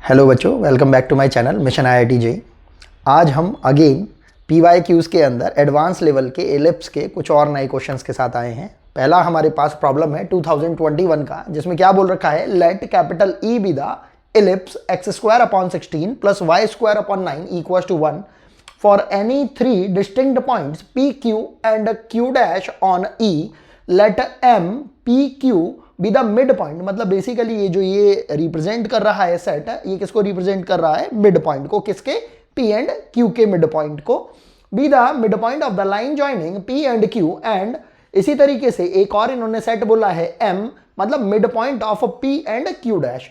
Hello बच्चों, welcome back to my channel mission IIT JEE. आज हम अगेन पीवाईक्यूज के अंदर एडवांस लेवल के एलिप्स के कुछ और नए क्वेश्चंस के साथ आए हैं। पहला हमारे पास प्रॉब्लम है 2021 का, जिसमें क्या बोल रखा है, let capital E be the ellipse X square upon 16 plus Y square upon 9 equal to 1 for any three distinct points P Q and Q dash on E, let M P Q be the midpoint. मतलब basically ये represent कर रहा है set, ये किसको represent कर रहा है? मिड पॉइंट को। किसके? पी एंड क्यू के मिड पॉइंट को। B the midpoint of the line joining P and Q, and इसी तरीके से एक और इन्होंने सेट बोला है एम, मतलब midpoint of P and Q dash.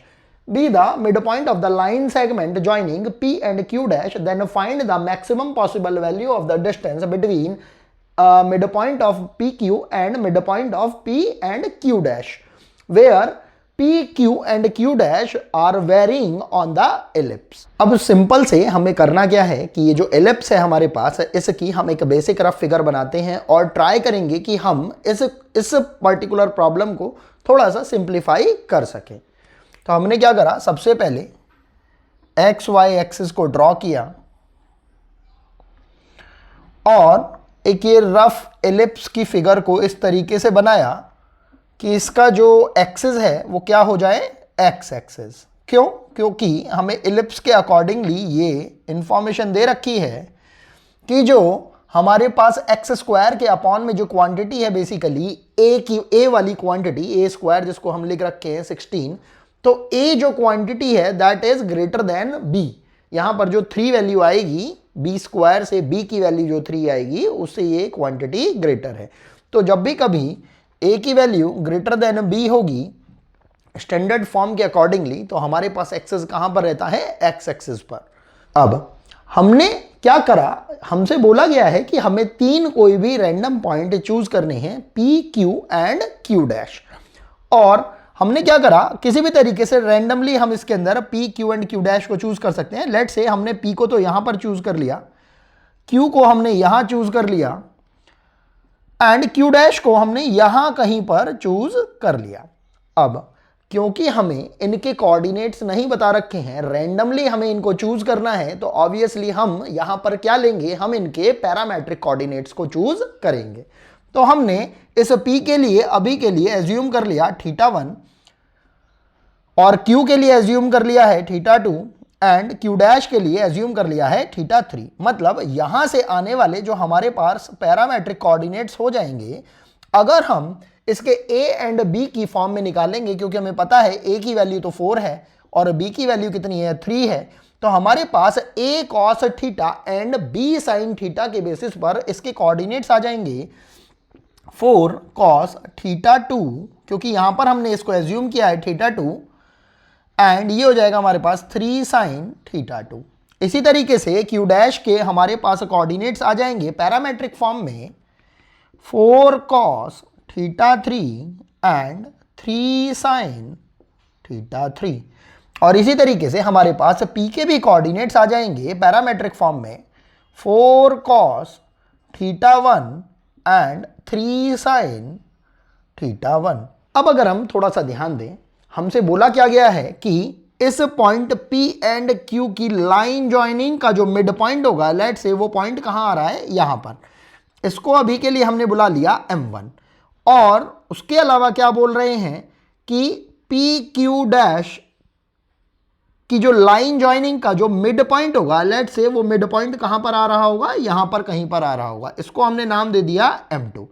Be the midpoint of the line segment joining P and Q dash, then find the maximum possible value of the distance between midpoint of PQ and midpoint of P and Q dash, where P, Q and Q dash are varying on the ellipse। अब simple से हमें करना क्या है कि ये जो ellipse है हमारे पास, इसकी हम एक बेसिक रफ फिगर बनाते हैं और ट्राई करेंगे कि हम इस पर्टिकुलर प्रॉब्लम को थोड़ा सा सिंप्लीफाई कर सकें। तो हमने क्या करा, सबसे पहले एक्स वाई एक्सिस को ड्रॉ किया और एक ये रफ एलिप्स की फिगर को इस तरीके से बनाया कि इसका जो एक्सिस है वो क्या हो जाए, एक्स एक्सिस। क्यों? क्योंकि हमें एलिप्स के अकॉर्डिंगली ये इंफॉर्मेशन दे रखी है कि जो हमारे पास एक्स स्क्वायर के अपॉन में जो क्वांटिटी है, बेसिकली ए वाली क्वांटिटी, ए स्क्वायर जिसको हम लिख रखे हैं 16, तो ए जो क्वांटिटी है that is greater than B. यहां पर जो 3 वैल्यू आएगी बी स्क्वायर से, बी की वैल्यू जो 3 आएगी उससे ये क्वांटिटी ग्रेटर है। तो जब भी कभी ए की वैल्यू ग्रेटर देन बी होगी स्टैंडर्ड फॉर्म के अकॉर्डिंगली, तो हमारे पास एक्सेस कहां पर रहता है, एक्स एक्सिस पर। अब हमने क्या करा, हमसे बोला गया है कि हमें 3 कोई भी रैंडम पॉइंट चूज करने हैं, P Q and Q dash. और हमने क्या करा, किसी भी तरीके से रैंडमली हम इसके अंदर P Q and Q dash को चूज कर सकते हैं। लेट से हमने पी को तो यहां पर चूज कर लिया, क्यू को हमने यहां चूज कर लिया एंड क्यू डैश को हमने यहां कहीं पर चूज कर लिया। अब क्योंकि हमें इनके कोऑर्डिनेट्स नहीं बता रखे हैं, रैंडमली हमें इनको चूज करना है, तो ऑब्वियसली हम यहां पर क्या लेंगे, हम इनके पैरामेट्रिक कोऑर्डिनेट्स को चूज करेंगे। तो हमने इस पी के लिए अभी के लिए एज्यूम कर लिया θ1 और Q के लिए एज्यूम कर लिया है θ2 एंड Q डैश के लिए एज्यूम कर लिया है θ3। मतलब यहां से आने वाले जो हमारे पास पैरामेट्रिक कोऑर्डिनेट्स हो जाएंगे, अगर हम इसके A एंड B की फॉर्म में निकालेंगे, क्योंकि हमें पता है A की वैल्यू तो 4 है और B की वैल्यू कितनी है, 3 है, तो हमारे पास A cos θ and B sin θ के बेसिस पर इसके कोऑर्डिनेट्स आ जाएंगे 4 cos θ2, क्योंकि यहां पर हमने इसको एज्यूम किया है θ2, एंड ये हो जाएगा हमारे पास 3 sin θ2। इसी तरीके से Q डैश के हमारे पास कोऑर्डिनेट्स आ जाएंगे पैरामेट्रिक फॉर्म में 4 cos θ3 एंड 3 sin θ3। और इसी तरीके से हमारे पास P के भी कोऑर्डिनेट्स आ जाएंगे पैरामेट्रिक फॉर्म में 4 cos θ1 एंड 3 sin θ1। अब अगर हम थोड़ा सा ध्यान दें, हमसे बोला क्या गया है कि इस पॉइंट P एंड Q की लाइन ज्वाइनिंग का जो मिड पॉइंट होगा, लेट से वो पॉइंट कहां आ रहा है, यहां पर। इसको अभी के लिए हमने बुला लिया M1। और उसके अलावा क्या बोल रहे हैं कि PQ डैश की जो लाइन ज्वाइनिंग का जो मिड पॉइंट होगा, लेट से वो मिड पॉइंट कहां पर आ रहा होगा, यहां पर कहीं पर आ रहा होगा। इसको हमने नाम दे दिया M2।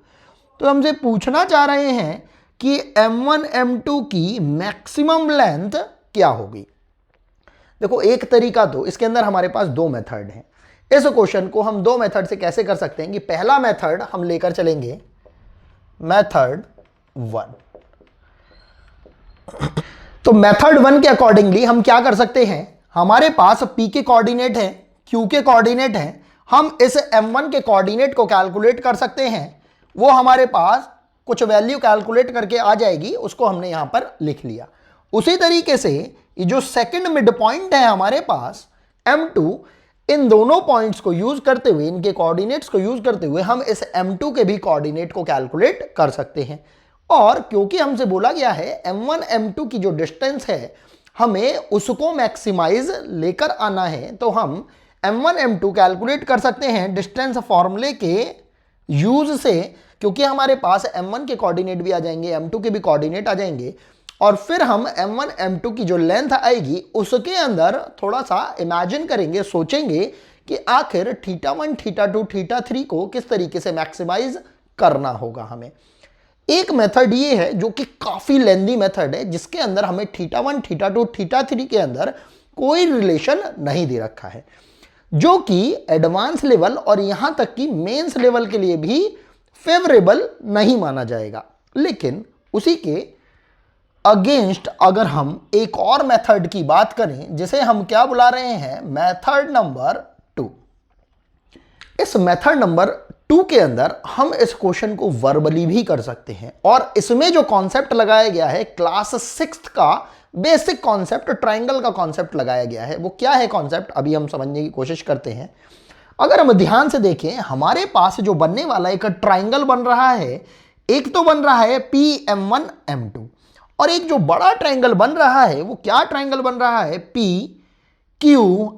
तो हमसे पूछना चाह रहे हैं कि M1 M2 की मैक्सिमम लेंथ क्या होगी। देखो, एक तरीका, तो इसके अंदर हमारे पास 2 मेथड हैं। इस क्वेश्चन को हम 2 मेथड से कैसे कर सकते हैं कि पहला मेथड हम लेकर चलेंगे मेथड 1। तो मेथड 1 के अकॉर्डिंगली हम क्या कर सकते हैं, हमारे पास P के कोऑर्डिनेट है, Q के कोऑर्डिनेट है, हम इस M1 के कोऑर्डिनेट को कैलकुलेट कर सकते हैं। वो हमारे पास कुछ वैल्यू कैलकुलेट करके आ जाएगी, उसको हमने यहां पर लिख लिया। उसी तरीके से ये जो सेकंड मिड पॉइंट है हमारे पास M2, इन दोनों पॉइंट्स को यूज करते हुए, इनके कोऑर्डिनेट्स को यूज करते हुए हम इस M2 के भी कोऑर्डिनेट को कैलकुलेट कर सकते हैं। और क्योंकि हमसे बोला गया है M1 M2 की जो डिस्टेंस है हमें उसको मैक्सिमाइज लेकर आना है, तो हम m1 m2 कैलकुलेट कर सकते हैं डिस्टेंस फॉर्मूले के यूज से, क्योंकि हमारे पास m1 के कोऑर्डिनेट भी आ जाएंगे, m2 के भी कोऑर्डिनेट आ जाएंगे, और फिर हम m1 m2 की जो लेंथ आएगी उसके अंदर थोड़ा सा इमेजिन करेंगे, सोचेंगे कि आखिर θ1 θ2 θ3 को किस तरीके से मैक्सिमाइज करना होगा हमें। एक मेथड ये है जो कि काफी लेंदी मेथड है, जिसके अंदर हमें θ1 θ2 θ3 के अंदर कोई रिलेशन नहीं दे रखा है, जो कि एडवांस लेवल और यहां तक कि मेंस लेवल के लिए भी फेवरेबल नहीं माना जाएगा। लेकिन उसी के अगेंस्ट अगर हम एक और मेथड की बात करें, जिसे हम क्या बुला रहे हैं, मेथड नंबर 2। इस मेथड नंबर 2 के अंदर हम इस क्वेश्चन को वर्बली भी कर सकते हैं, और इसमें जो कॉन्सेप्ट लगाया गया है क्लास 6 का बेसिक कॉन्सेप्ट, ट्रायंगल का कॉन्सेप्ट लगाया गया है। वो क्या है कॉन्सेप्ट, अभी हम समझने की कोशिश करते हैं। अगर हम ध्यान से देखें, हमारे पास जो बनने वाला एक ट्रायंगल बन रहा है, एक तो बन रहा है PM1 M2, और एक जो बड़ा ट्रायंगल बन रहा है वो क्या ट्रायंगल बन रहा है, PQ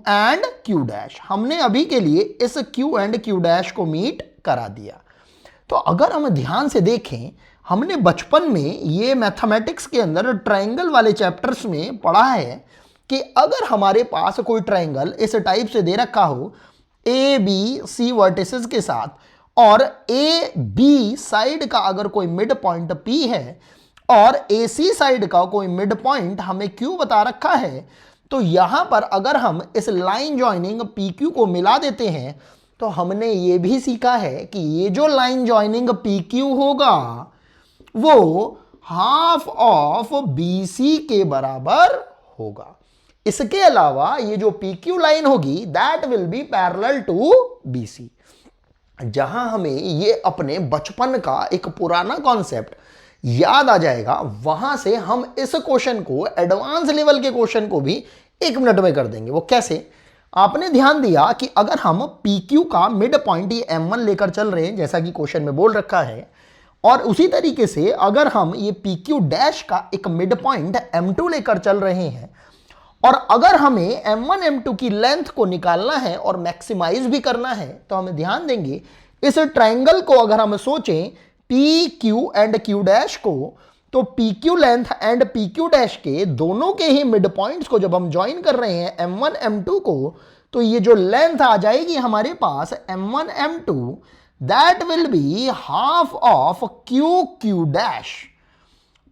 एंड Q'। हमने अभी के लिए इस Q एंड Q' को मीट करा दिया। तो अगर हम ध्यान से देखें, हमने बचपन में ये मैथमेटिक्स के अंदर ट्रायंगल वाले चैप्टर्स में पढ़ा है कि अगर हमारे पास कोई ट्रायंगल इस टाइप से दे रखा हो, ABC वर्टिसेस के साथ, और AB साइड का अगर कोई मिड पॉइंट P है और AC साइड का कोई मिड पॉइंट हमें Q बता रखा है, तो यहां पर अगर हम इस लाइन जॉइनिंग PQ को मिला देते हैं, तो हमने ये भी सीखा है कि ये जो लाइन जॉइनिंग PQ होगा वो हाफ ऑफ BC के बराबर होगा। इसके अलावा ये जो PQ लाइन होगी that will be parallel to BC। जहां हमें ये अपने बचपन का एक पुराना कॉन्सेप्ट याद आ जाएगा, वहां से हम इस क्वेश्चन को, एडवांस लेवल के क्वेश्चन को भी 1 मिनट में कर देंगे। वो कैसे? आपने ध्यान दिया कि अगर हम PQ का मिड पॉइंट ये M1 लेकर चल रहे हैं, जैसा कि क्वेश्चन में बोल रखा है, और उसी तरीके से अगर हम ये PQ' का एक मिड पॉइंट M2 लेकर चल रहे हैं, और अगर हमें M1 M2 की लेंथ को निकालना है और मैक्सिमाइज भी करना है, तो हमें ध्यान देंगे इस ट्रायंगल को अगर हम सोचें PQ एंड Q' को, तो PQ लेंथ एंड PQ' के दोनों के ही मिड पॉइंट्स को जब हम ज्वाइन कर रहे हैं M1 M2 को, तो ये जो लेंथ आ जाएगी हमारे पास M1 M2 that will be half of QQ'।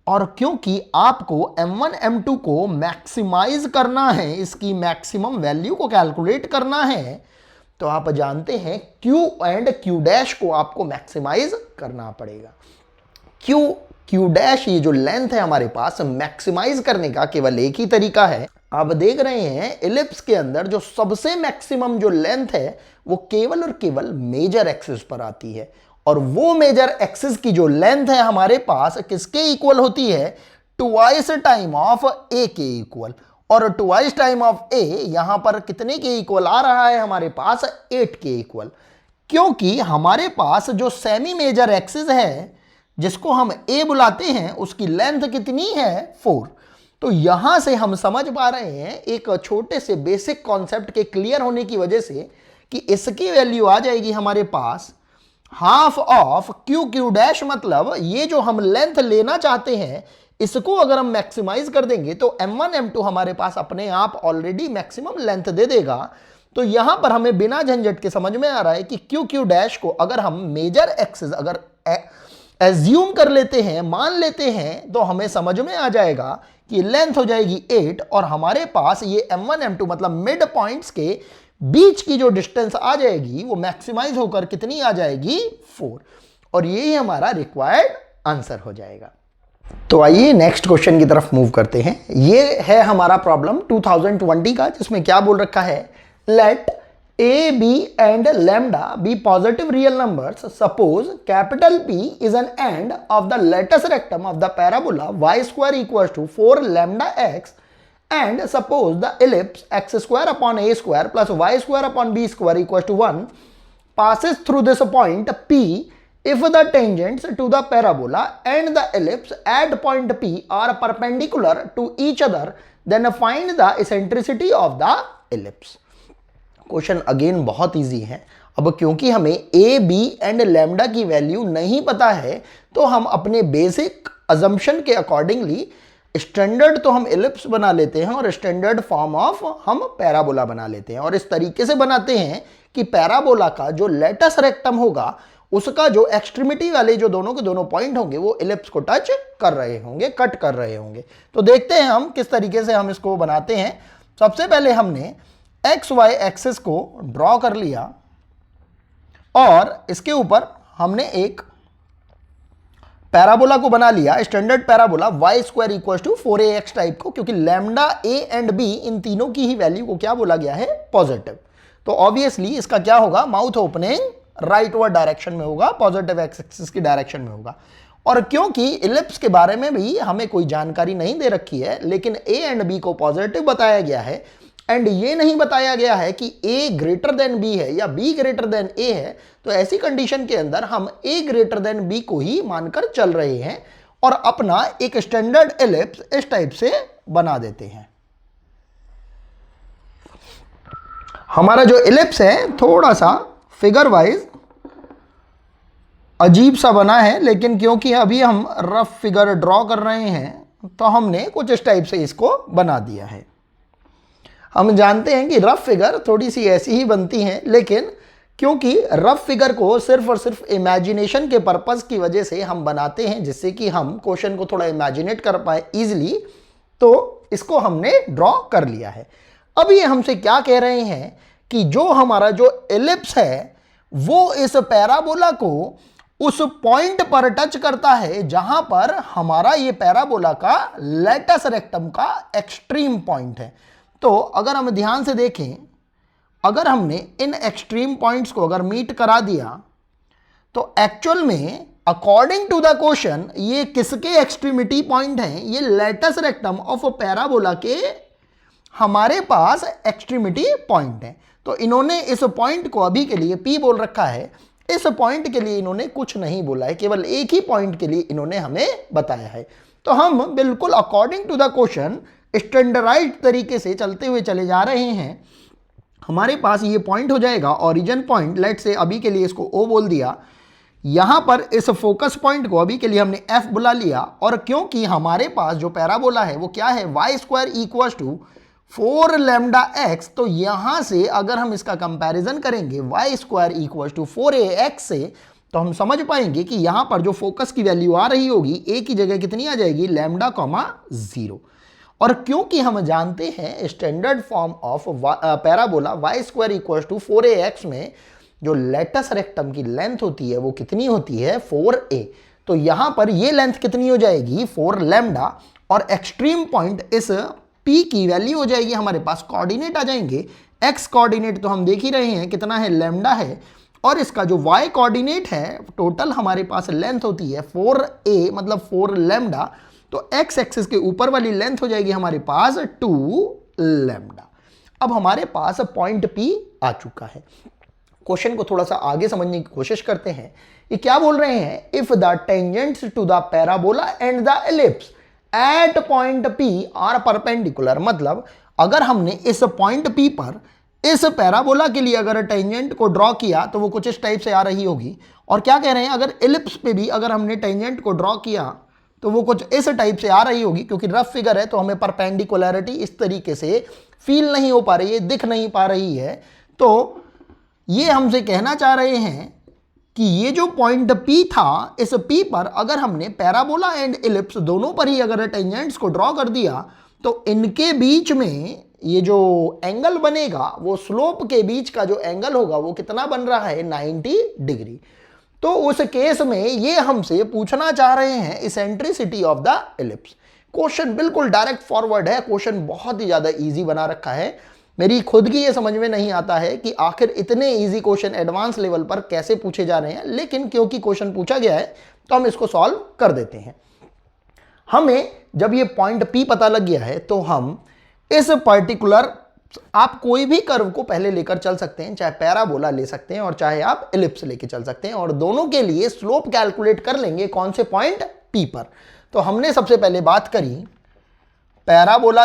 और क्योंकि आपको M1 M2 को मैक्सिमाइज करना है, इसकी मैक्सिमम वैल्यू को कैलकुलेट करना है, तो आप जानते हैं Q एंड Q' को आपको मैक्सिमाइज करना पड़ेगा। Q' ये जो लेंथ है हमारे पास, मैक्सिमाइज करने का केवल एक ही तरीका है। आप देख रहे हैं इलिप्स के अंदर जो सबसे मैक्सिमम जो लेंथ है वो केवल और केवल मेजर एक्सिस पर आती है, और वो मेजर एक्सिस की जो लेंथ है हमारे पास किसके इक्वल होती है, ट्वाइस टाइम ऑफ A के इक्वल। और ट्वाइस टाइम ऑफ A यहां पर कितने के इक्वल आ रहा है, हमारे पास 8 के इक्वल, क्योंकि हमारे पास जो सेमी मेजर एक्सिस है जिसको हम A बुलाते हैं उसकी लेंथ कितनी है, 4। तो यहां से हम समझ पा रहे हैं एक छोटे से बेसिक कॉन्सेप्ट के क्लियर होने की वजह से कि इसकी वैल्यू आ जाएगी हमारे पास हाफ ऑफ QQ', मतलब ये जो हम लेंथ लेना चाहते हैं इसको अगर हम मैक्सिमाइज कर देंगे तो M1 M2 हमारे पास अपने आप ऑलरेडी मैक्सिमम लेंथ दे देगा। तो यहां पर हमें बिना झंझट के समझ में आ रहा है कि QQ' को अगर हम मेजर एक्सिस अगर एज्यूम कर लेते हैं, मान लेते हैं, तो हमें समझ में आ जाएगा कि लेंथ हो जाएगी 8, और हमारे पास ये M1 M2 मतलब मिड पॉइंट्स के बीच की जो डिस्टेंस आ जाएगी वो मैक्सिमाइज होकर कितनी आ जाएगी, 4, और यही हमारा रिक्वायर्ड आंसर हो जाएगा। तो आइए नेक्स्ट क्वेश्चन की तरफ मूव करते हैं। ये है हमारा प्रॉब्लम 2020 का, जिसमें क्या बोल रखा है, late A, B and lambda be positive real numbers. Suppose capital P is an end of the latus rectum of the parabola y square equals to 4 lambda x, and suppose the ellipse x square upon a square plus y square upon b square equals to 1 passes through this point P if the tangents to the parabola and the ellipse at point P are perpendicular to each other, then find the eccentricity of the ellipse. Question again बहुत easy है। अब क्योंकि हमें A B and lambda की value नहीं पता है, तो हम अपने बेसिक अजम्पशन के अकॉर्डिंगली स्टैंडर्ड तो हम एलिप्स बना लेते हैं और स्टैंडर्ड फॉर्म ऑफ हम पैराबोला बना लेते हैं। और इस तरीके से बनाते हैं कि पैराबोला का जो लेटस रेक्टम होगा उसका जो एक्सट्रीमिटी वाले जो दोनों के दोनों पॉइंट होंगे वो एलिप्स को टच कर रहे होंगे, कट कर रहे होंगे। तो देखते हैं हम किस तरीके से हम इसको बनाते हैं। सबसे पहले हमने एक्स वाई एक्सिस को ड्रॉ कर लिया और इसके ऊपर हमने एक पैराबोला को बना लिया, standard parabola y square equal to 4ax type को, क्योंकि लैम्डा a एंड b इन तीनों की ही वैल्यू को क्या बोला गया है, पॉजिटिव। तो ऑब्वियसली इसका क्या होगा, माउथ ओपनिंग राइटवर्ड डायरेक्शन में होगा, पॉजिटिव एक्स एक्सिस की डायरेक्शन में होगा। और क्योंकि इलिप्स के बारे में भी हमें कोई जानकारी नहीं दे रखी है, लेकिन a एंड b को पॉजिटिव बताया गया है एंड ये नहीं बताया गया है कि a ग्रेटर देन b है या b ग्रेटर देन a है, तो ऐसी कंडीशन के अंदर हम a ग्रेटर देन b को ही मानकर चल रहे हैं और अपना एक स्टैंडर्ड एलिप्स इस टाइप से बना देते हैं। हमारा जो एलिप्स है थोड़ा सा फिगर वाइज अजीब सा बना है, लेकिन क्योंकि अभी हम रफ फिगर ड्रॉ कर रहे हैं तो हमने कुछ इस टाइप से इसको बना दिया है। हम जानते हैं कि रफ फिगर थोड़ी सी ऐसी ही बनती हैं, लेकिन क्योंकि रफ फिगर को सिर्फ और सिर्फ इमेजिनेशन के पर्पस की वजह से हम बनाते हैं, जिससे कि हम क्वेश्चन को थोड़ा इमेजिनेट कर पाए इजीली, तो इसको हमने ड्रॉ कर लिया है। अब ये हमसे क्या कह रहे हैं कि जो हमारा जो एलिप्स है वो इस पैराबोला को उस पॉइंट पर टच करता है जहां पर हमारा ये पैराबोला का लेटस रेक्टम का एक्सट्रीम पॉइंट है। तो अगर हम ध्यान से देखें, अगर हमने इन एक्सट्रीम पॉइंट्स को अगर मीट करा दिया तो एक्चुअल में अकॉर्डिंग टू द क्वेश्चन ये किसके एक्सट्रीमिटी पॉइंट हैं, ये लेटस रेक्टम ऑफ पैराबोला के हमारे पास एक्सट्रीमिटी पॉइंट है। तो इन्होंने इस पॉइंट को अभी के लिए P बोल रखा है, इस पॉइंट के लिए इन्होंने कुछ नहीं बोला है, केवल एक ही पॉइंट के लिए इन्होंने हमें बताया है। तो हम बिल्कुल according to the question standardised तरीके से चलते हुए चले जा रहे हैं। हमारे पास ये पॉइंट हो जाएगा ओरिजिन पॉइंट, लेट से अभी के लिए इसको O बोल दिया। यहां पर इस फोकस पॉइंट को अभी के लिए हमने F बुला लिया, और क्योंकि हमारे पास जो पैराबोला है वो क्या है, y square equal to 4 lambda x, तो यहां से अगर हम इसका कंपैरिजन करेंगे y square equal to 4ax से, तो हम समझ पाएंगे कि यहां पर जो फोकस की वैल्यू आ रही होगी a की जगह कितनी आ जाएगी, लैम्डा कॉमा 0। और क्योंकि हम जानते हैं standard form of parabola y square equal to 4ax में जो लेटस रेक्टम की लेंथ होती है वो कितनी होती है, 4a। तो यहां पर ये लेंथ कितनी हो जाएगी, 4 लैम्डा, और एक्सट्रीम पॉइंट इस p की वैल्यू हो जाएगी, हमारे पास कोऑर्डिनेट आ जाएंगे। x कोऑर्डिनेट तो हम देख ही रहे हैं कितना है, लैम्डा है, और इसका जो y कोऑर्डिनेट है टोटल हमारे पास लेंथ होती है 4a मतलब 4 लैम्डा, तो x एक्सिस के ऊपर वाली लेंथ हो जाएगी हमारे पास 2 लैम्डा। अब हमारे पास पॉइंट P आ चुका है। क्वेश्चन को थोड़ा सा आगे समझने की कोशिश करते हैं। ये क्या बोल रहे हैं, if the tangents to the parabola and the ellipse at point P are perpendicular, मतलब अगर हमने इस पॉइंट P पर इस पैराबोला के लिए अगर टेंजेंट को ड्रॉ किया तो वो कुछ इस टाइप से आ रही होगी। और क्या कह रहे हैं, अगर एलिप्स पे भी अगर हमने टेंजेंट को ड्रॉ किया तो वो कुछ इस टाइप से आ रही होगी। क्योंकि रफ फिगर है तो हमें परपेंडिकुलरिटी इस तरीके से फील नहीं हो पा रही है, दिख नहीं पा रही है। तो ये हमसे कहना चाह रहे हैं कि ये जो पॉइंट P था, इस P पर अगर हमने पैराबोला एंड एलिप्स दोनों पर ही अगर टेंजेंट्स को ड्रॉ कर दिया तो इनके बीच में ये जो एंगल बनेगा वो स्लोप के बीच का जो एंगल होगा वो कितना बन रहा है, 90 डिग्री। तो उस केस में ये हमसे पूछना चाह रहे हैं eccentricity of the ellipse. Question बिल्कुल डायरेक्ट फॉरवर्ड है, क्वेश्चन बहुत ही ज्यादा इजी बना रखा है। मेरी खुद की ये समझ में नहीं आता है कि आखिर इतने इजी क्वेश्चन एडवांस लेवल पर कैसे पूछे जा रहे हैं, लेकिन क्योंकि क्वेश्चन पूछा गया है तो हम इसको सॉल्व कर देते हैं। हमें जब ये पॉइंट P पता लग गया है तो हम इस पर्टिकुलर, आप कोई भी कर्व को पहले लेकर चल सकते हैं, चाहे पैराबोला ले सकते हैं और चाहे आप एलिप्स लेके चल सकते हैं, और दोनों के लिए स्लोप कैलकुलेट कर लेंगे कौन से पॉइंट P पर। तो हमने सबसे पहले बात करी पैराबोला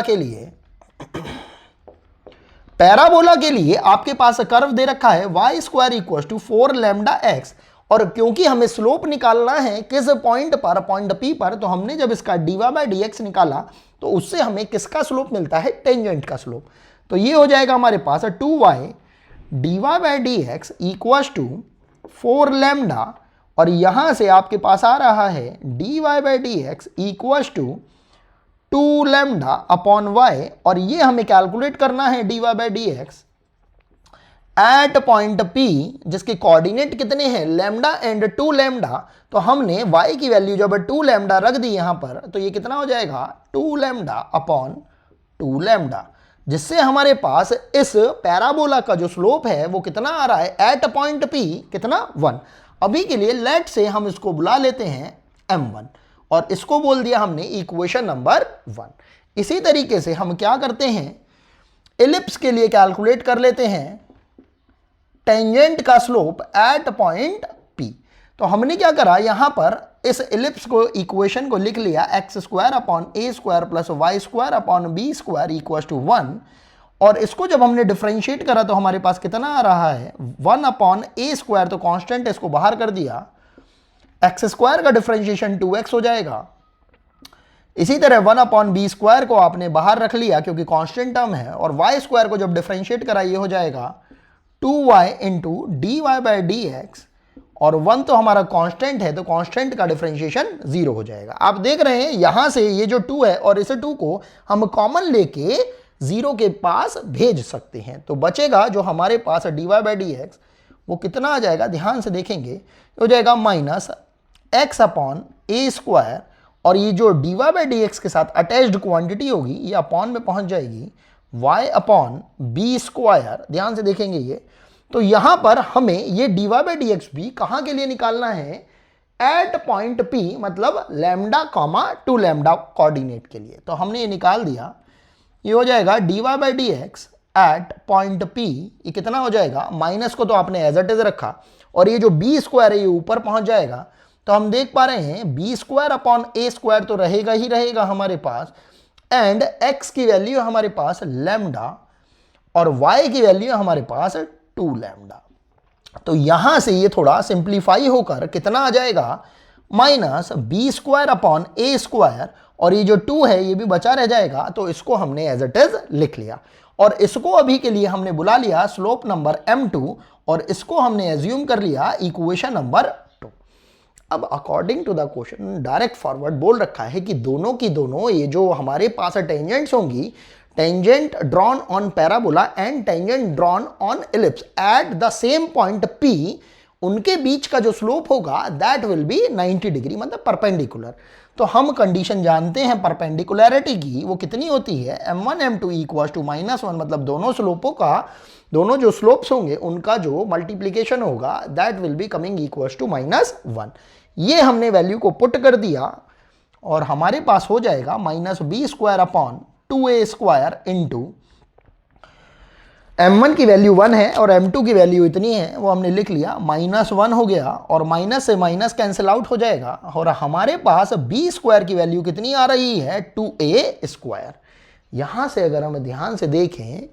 के लिए आपके पास कर्व दे रखा है y² = 4 लैम्डा x, और क्योंकि हमें स्लोप निकालना है किस पॉइंट पर, पॉइंट P पर, तो हमने जब इसका dy/dx निकाला तो उससे हमें किसका स्लोप मिलता है, टेंजेंट का स्लोप। तो ये हो जाएगा हमारे पास 2y dy/dx = 4 लैम्डा, और यहां से आपके पास आ रहा है dy/dx = 2 लैम्डा अपॉन y, और ये हमें कैलकुलेट करना है dy/dx एट पॉइंट P, जिसके कोऑर्डिनेट कितने हैं, लैम्डा एंड 2 लैम्डा। तो हमने y की वैल्यू जब 2 लैम्डा रख दी यहां पर, तो ये कितना हो जाएगा, 2 लैम्डा अपॉन 2 लैम्डा, जिससे हमारे पास इस पैराबोला का जो स्लोप है वो कितना आ रहा है एट पॉइंट P, कितना, 1। अभी के लिए लेट से हम इसको बुला लेते हैं m1, और इसको बोल दिया हमने इक्वेशन नंबर 1। इसी तरीके से हम क्या करते हैं, एलिप्स के लिए कैलकुलेट कर लेते हैं टेंजेंट का स्लोप एट पॉइंट P। तो हमने क्या करा, यहां पर इस एलिप्स को, इक्वेशन को लिख लिया x² upon a² plus y² upon b² = 1, और इसको जब हमने डिफरेंशिएट करा तो हमारे पास कितना आ रहा है, 1 अपॉन a², तो कांस्टेंट इसको बाहर कर दिया, x² का डिफरेंशिएशन 2x हो जाएगा। इसी तरह 1 अपॉन b² को आपने बाहर रख लिया क्योंकि कांस्टेंट टर्म है, और y² को जब डिफरेंशिएट करा ये हो जाएगा 2y इंटू dy/dx, और 1 तो हमारा कांस्टेंट है तो कांस्टेंट का डिफरेंशिएशन 0 हो जाएगा। आप देख रहे हैं यहां से ये जो 2 है और इस 2 को हम कॉमन लेके 0 के पास भेज सकते हैं, तो बचेगा जो हमारे पास dy/dx वो कितना आ जाएगा, ध्यान से देखेंगे, हो जाएगा -x अपॉन a², और ये जो dy/dx के साथ अटैच्ड क्वांटिटी होगी ये अपॉन में पहुंच जाएगी y अपॉन b²। ध्यान से देखेंगे ये, तो यहां पर हमें ये dy/dx भी कहां के लिए निकालना है, एट पॉइंट P, मतलब लैम्डा कॉमा 2 लैम्डा कोऑर्डिनेट के लिए। तो हमने ये निकाल दिया, ये हो जाएगा dy/dx एट पॉइंट P, ये कितना हो जाएगा, माइनस को तो आपने एज इट इज रखा, और ये जो b² है ये ऊपर पहुंच जाएगा। तो हम देख पा रहे हैं b² अपॉन a² तो रहेगा ही रहेगा हमारे पास, एंड x की वैल्यू हमारे पास लैम्डा, और y की वैल्यू हमारे पास 2 लैम्डा। तो यहां से ये थोड़ा सिंप्लीफाई होकर कितना आ जाएगा, -b² अपॉन a², और ये जो 2 है ये भी बचा रह जाएगा, तो इसको हमने एज इट इज लिख लिया, और इसको अभी के लिए हमने बुला लिया स्लोप नंबर m2, और इसको हमने एज्यूम कर लिया इक्वेशन नंबर 2। अब according to the question direct forward बोल रखा है कि दोनों की दोनों ये जो हमारे पास टेंजेंट्स होंगी, tangent drawn on parabola and tangent drawn on ellipse at the same point P, उनके बीच का जो स्लोप होगा दैट विल बी 90 डिग्री, मतलब परपेंडिकुलर। तो हम कंडीशन जानते हैं परपेंडिकुलरिटी की, वो कितनी होती है, m1 m2 = -1, मतलब दोनों स्लोपों का, दोनों जो स्लोप्स होंगे उनका जो मल्टीप्लीकेशन होगा that will be coming equals to -1। ये हमने वैल्यू को पुट कर दिया और हमारे पास हो जाएगा -b² upon 2a² into m1 की वैल्यू 1 है और m2 की वैल्यू इतनी है, वो हमने लिख लिया, -1 हो गया, और माइनस से माइनस कैंसिल आउट हो जाएगा, और हमारे पास b² की वैल्यू कितनी आ रही है, 2a²। यहां से अगर हम ध्यान से देखें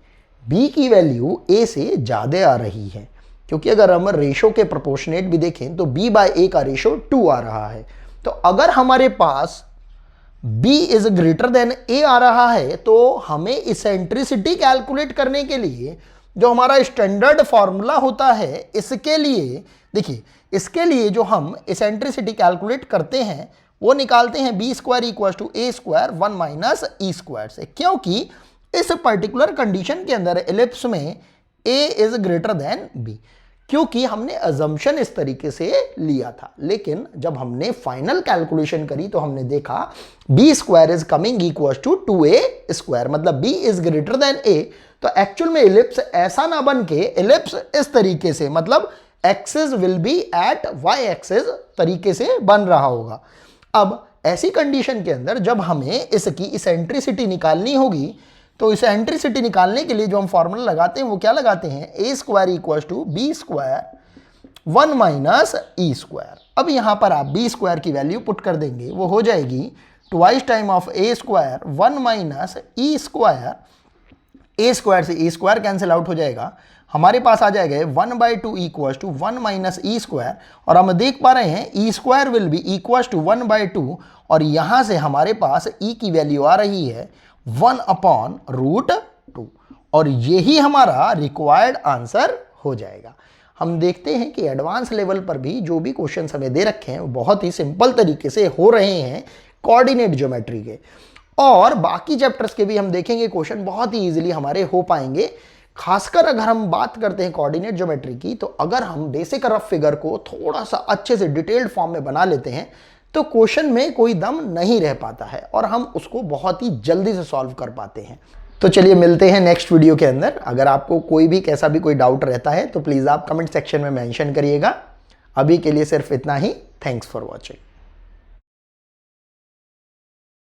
b की वैल्यू a से ज़्यादा आ रही है, क्योंकि अगर हम रेशो के प्रोपोर्शनेट भी देखें तो b/a का रेशो 2 आ रहा है। तो अगर हमारे पास b is greater than a आ रहा है तो हमें इसेंट्रिसिटी कैलकुलेट करने के लिए जो हमारा स्टैंडर्ड फॉर्मूला होता है, इसके लिए देखिए, इसके लिए जो हम इसेंट्रिसिटी कैलकुलेट करते हैं वो निकालते हैं b² = a² 1 - e² से, क्योंकि इस पर्टिकुलर कंडीशन के अंदर एलिप्स में a is greater then b, क्योंकि हमने अजम्पशन इस तरीके से लिया था। लेकिन जब हमने फाइनल कैलकुलेशन करी तो हमने देखा b² is coming equals to 2a², मतलब b is greater than a। तो एक्चुअल में एलिप्स ऐसा ना बन के एलिप्स इस तरीके से, मतलब axis will be at y axis तरीके से बन रहा होगा। अब ऐसी कंडीशन के अंदर जब हमें इसकी इसेंट्रिसिटी निकालनी होगी, तो इसेंट्रिसिटी निकालने के लिए जो हम फॉर्मूला लगाते हैं वो क्या लगाते हैं, a² = b² 1 - e²। अब यहां पर आप b² की वैल्यू पुट कर देंगे, वो हो जाएगी twice time of A square 1 minus e square, A square से ए स्क्वायर कैंसिल आउट हो जाएगा, हमारे पास आ जाएगा 1/2 equal to 1 minus e square, और हम देख पा रहे हैं e square will be equal to 1/2, और यहां से हमारे पास ई की वैल्यू आ रही है 1/√2, और यही हमारा रिक्वायर्ड आंसर हो जाएगा। हम देखते हैं कि एडवांस लेवल पर भी जो भी क्वेश्चन हमें दे रखे हैं वो बहुत ही सिंपल तरीके से हो रहे हैं कोऑर्डिनेट ज्योमेट्री के, और बाकी चैप्टर्स के भी हम देखेंगे क्वेश्चन बहुत ही इजीली हमारे हो पाएंगे। खासकर अगर हम बात करते हैं कोऑर्डिनेट ज्योमेट्री की, तो अगर हम बेसिक रफ फिगर को थोड़ा सा अच्छे से डिटेल्ड फॉर्म में बना लेते हैं तो क्वेश्चन में कोई दम नहीं रह पाता है और हम उसको बहुत ही जल्दी से सॉल्व कर पाते हैं। तो चलिए मिलते हैं नेक्स्ट वीडियो के अंदर। अगर आपको कोई भी कैसा भी कोई डाउट रहता है तो प्लीज़ आप कमेंट सेक्शन में मेंशन करिएगा। अभी के लिए सिर्फ इतना ही। Thanks for watching.